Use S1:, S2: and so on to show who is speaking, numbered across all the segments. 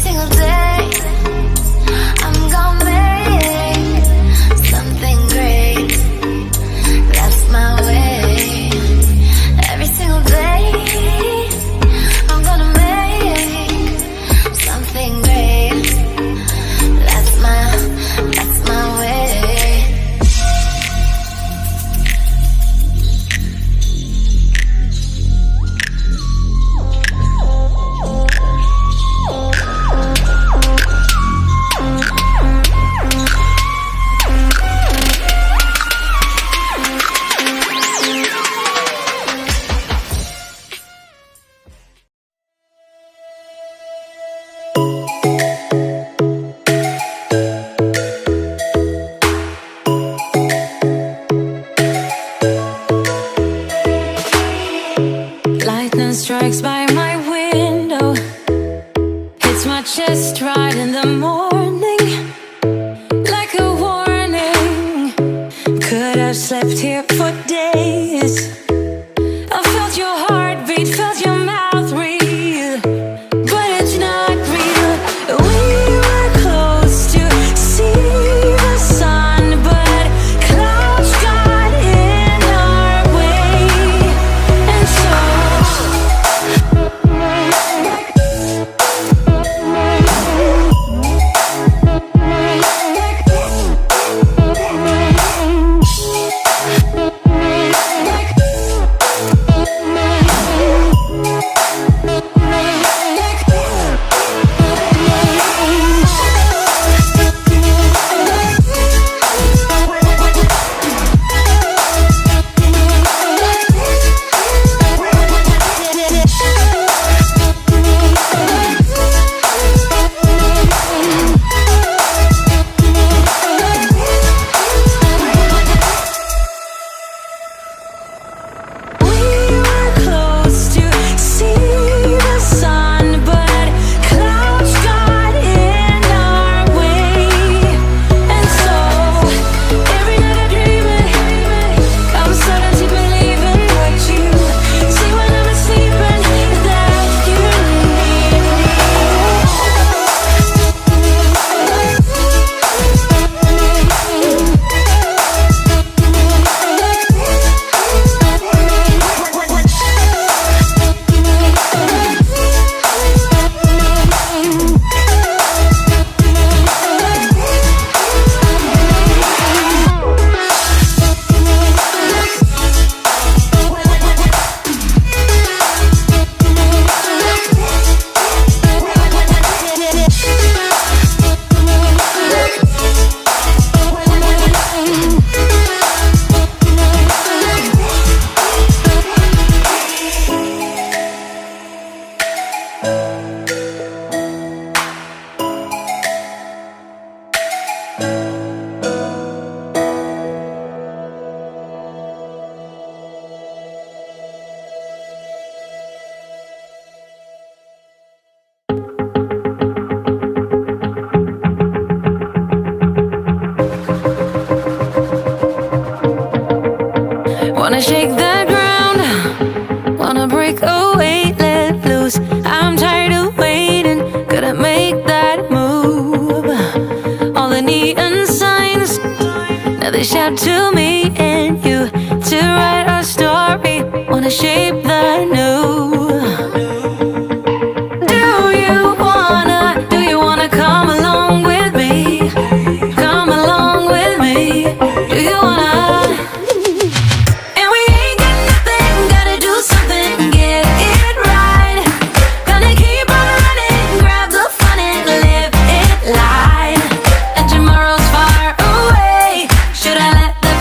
S1: single day I'm gonna make something great. That's my way. Every single day I'm gonna make something great. That's my way.
S2: Lightning strikes by my window, hits my chest right in the morning, like a warning. Could have slept here for days. I felt your heartbeat, felt your mouth breathe, but it's not real. We were close to see the sun, but clouds got in our way, and so wanna shake the ground, wanna break away, let loose. I'm tired of waiting, gotta make that move. All the neon signs, now they shout to me and you to write our story, wanna shape the new. Do you wanna come along with me? Come along with me. Do you wanna? Should I let the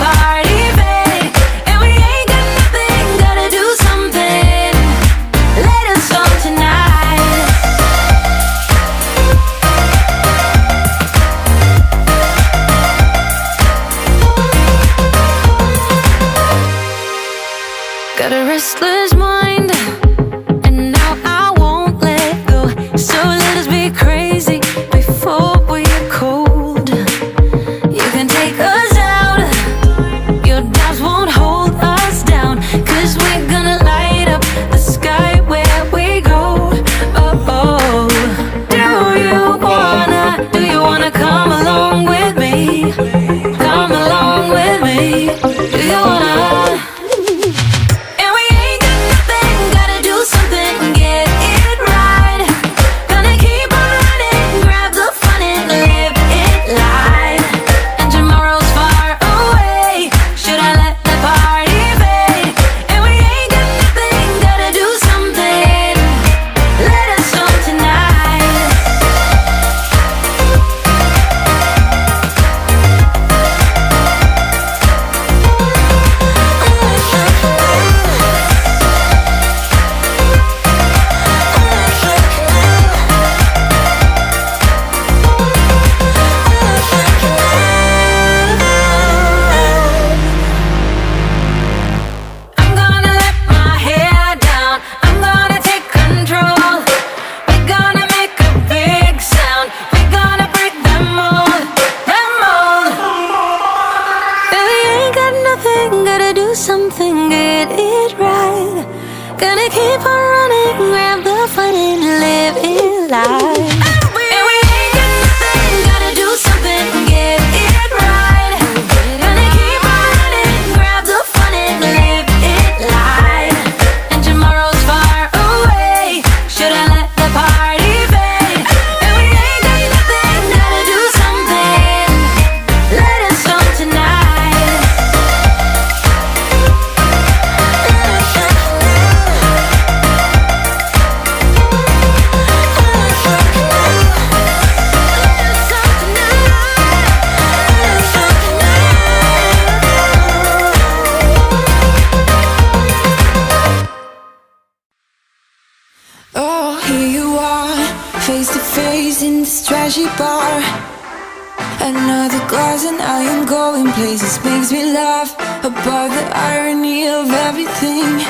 S2: Gonna keep on running, grab the fun and live it life. And we ain't got nothing, gotta do something, get it right. Gonna keep on running, grab the fun and live it life. And tomorrow's far away, should I let the party fade? And we ain't got nothing, gotta do something, let it snow tonight. Oh, here you are, face to face in this trashy bar. Another glass and I am going places. Makes me laugh about the irony of everything.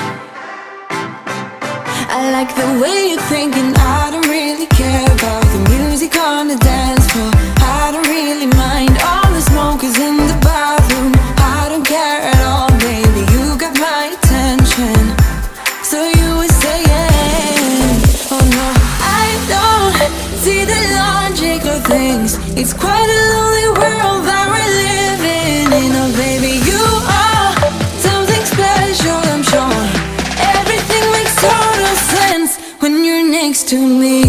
S2: I like the way you're thinking. I don't really care about the music on the dance floor. I don't really mind all the smokers in the bathroom. I don't care at all, baby, you got my attention. So you were saying, oh no, I don't see the logic of things. It's quite a lonely world that we're living in. Oh baby, you are something special, I'm sure. Everything makes total sense when you're next to me.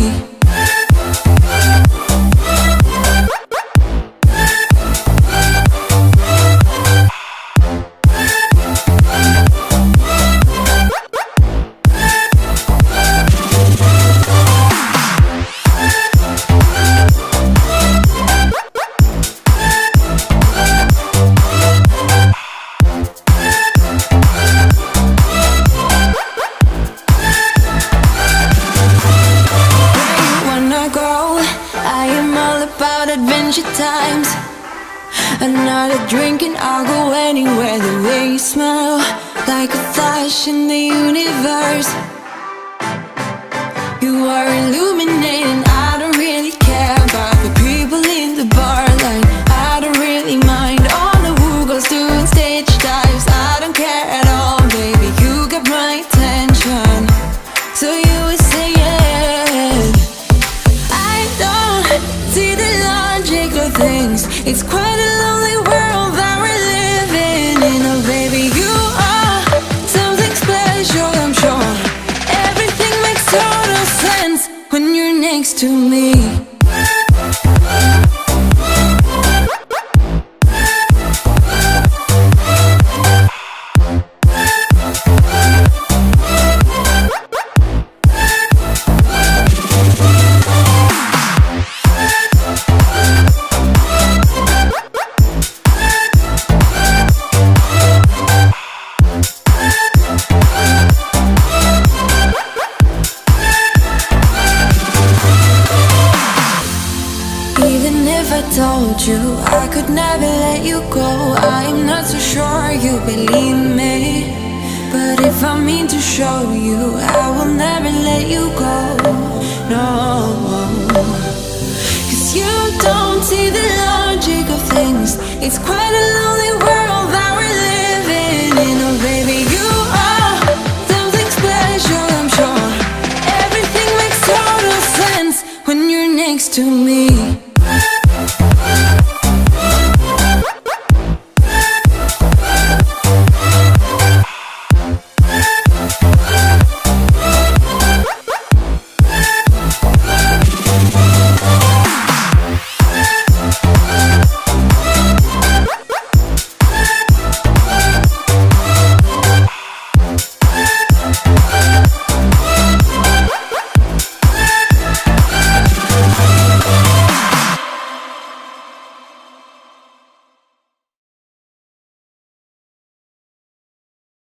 S2: Times another drink and I'll go anywhere. The way you smell, like a flash in the universe. You are illuminating. I don't really care about the people in the bar line. I don't really mind all the who goes doing stage dives. I don't care at all, baby, you got my attention. So you were saying, I don't see the logic of things. It's quite a lonely world that we're living in. Oh baby, you are something special, I'm sure. Everything makes total sense when you're next to me. Told you I could never let you go. I'm not so sure you believe me, but if I mean to show you, I will never let you go. No, 'cause you don't see the logic of things. It's quite a lonely world that we're living in. Oh baby, you are something special, I'm sure. Everything makes total sense when you're next to me.